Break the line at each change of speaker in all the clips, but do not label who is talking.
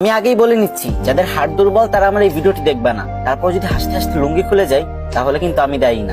আমি আগেই বলে নিচ্ছি, যাদের হাড় দুর্বল তারা আমার এই ভিডিওটি দেখবে না। তারপর যদি হাসতে হাসতে লুঙ্গি খুলে যায় তাহলে কিন্তু আমি দায়ী না।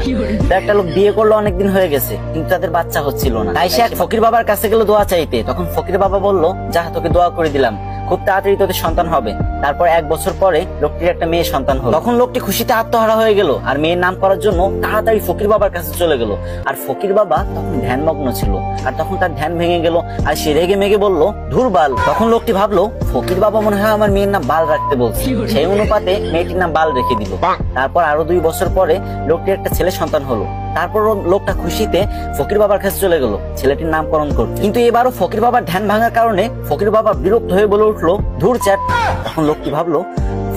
একটা লোক বিয়ে করলো, অনেকদিন হয়ে গেছে, কিন্তু তাদের বাচ্চা হচ্ছিল না। তাই সে এক ফকির বাবার কাছে গেল দোয়া চাইতে। তখন ফকির বাবা বলল, যা তোকে দোয়া করে দিলাম, খুব তাড়াতাড়ি তোদের সন্তান হবে। তারপর 1 বছর পরে লোকটির একটা মেয়ে সন্তান হলো। তখন লোকটি খুশিতে আত্মহারা হয়ে গেল আর মেয়ের নাম করার জন্য তাড়াতাড়ি ফকির বাবার কাছে চলে গেল। আর ফকির বাবা তখন ধ্যানমগ্ন ছিল, আর তখন তার ধ্যান ভেঙে গেল আর সে রেগে মেগে বলল, ধুর বাল। তখন লোকটি ভাবলো, ফকির বাবা মনে হয় আমার মেয়ের নাম বাল রাখতে বলছে। সেই অনুপাতে মেয়েটির নাম বাল রেখে দিল। তারপর আরো 2 বছর পরে লোকটির একটা ছেলে সন্তান হলো। তারপর লোকটা খুশিতে ফকির বাবার কাছে চলে গেল ছেলেটির নামকরণ করতে। কিন্তু এবারও ফকির বাবার ধ্যান ভাঙার কারণে ফকির বাবা বিরক্ত হয়ে বলে উঠলো, ধুর চ্যাট। তখন লোকটি ভাবলো,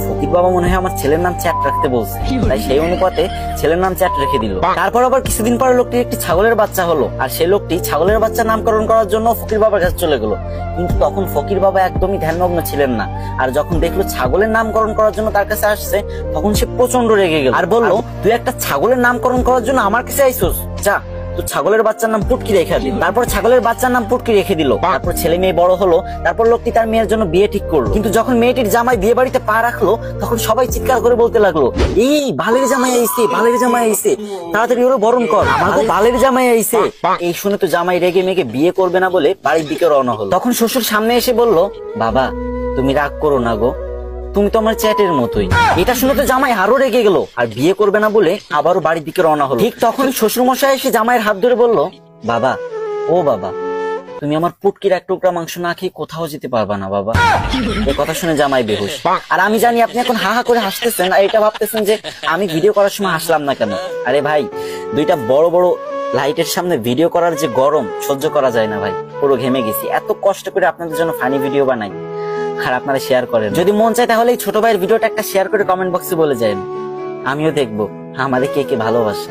ফকির বাবা মনে হয় আমার ছেলের নাম চ্যাট রাখতে বলছে, তাই সেই অনুপাতে ছেলের নাম চ্যাট রেখে দিল। তারপর আবার কিছুদিন পরে লোকটির একটি ছাগলের বাচ্চা হলো, আর সেই লোকটি ছাগলের বাচ্চা নামকরণ করার জন্য ফকির বাবার কাছে চলে গেল। কিন্তু তখন ফকির বাবা একদমই ধ্যানমগ্ন ছিলেন না, আর যখন দেখলো ছাগলের নামকরণ করার জন্য তার কাছে আসছে, তখন সে প্রচন্ড রেগে গেল আর বলল, তুই একটা ছাগলের নামকরণ করার জন্য আমার কাছে আইসোস, যা তো ছাগলের বাচ্চার নাম পুটকি রেখে দিল। তারপর ছাগলের বাচ্চার নাম পুটকি রেখে দিল। তারপর ছেলে মেয়ে বড় হলো। তারপর লোকটি তার মেয়ের জন্য বিয়ে ঠিক করলো। কিন্তু যখন মেয়েটির জামাই বিয়ে বাড়িতে পা রাখলো, তখন সবাই চিৎকার করে বলতে লাগলো, এই বালের জামাই আইছে, বালের জামাই আইছে, তাড়াতাড়ি ওরা বরণ কর, আমার বালের জামাই আইছে। এই শুনে তো জামাই রেগে মেগে বিয়ে করবে না বলে বাড়ির দিকে রওনা হলো। তখন শ্বশুর সামনে এসে বলল, বাবা তুমি রাগ করো না গো, তুমি তো আমার চ্যাটের মতোই। এটা শুনে তো জামাই আরো রেগে গেল আর বিয়ে করবে না বলে আবারও বাড়ির দিকে রওনা হলো। ঠিক তখন শ্বশুর মশাই এসে জামাইয়ের হাত ধরে বলল, বাবা ও বাবা, তুমি আমার পুটকির 1 টুকরা মাংস না খেয়ে কোথাও যেতে পারবা না বাবা। এই কথা শুনে জামাই বেহুশ। আর আমি জানি আপনি এখন হা হা করে হাসতেছেন আর এটা ভাবতেছেন যে আমি ভিডিও করার সময় হাসলাম না কেন। আরে ভাই, 2টা বড় বড় লাইটের সামনে ভিডিও করার যে গরম সহ্য করা যায় না ভাই, পুরো ঘেমে গেছি। এত কষ্ট করে আপনাদের জন্য ফানি ভিডিও বানাই আর আপনারা শেয়ার করেন। যদি মন চায় তাহলে এই ছোট ভাইয়ের ভিডিওটা একটা শেয়ার করে কমেন্ট বক্সে বলে যান, আমিও দেখবো আমাদের কে কে ভালোবাসে।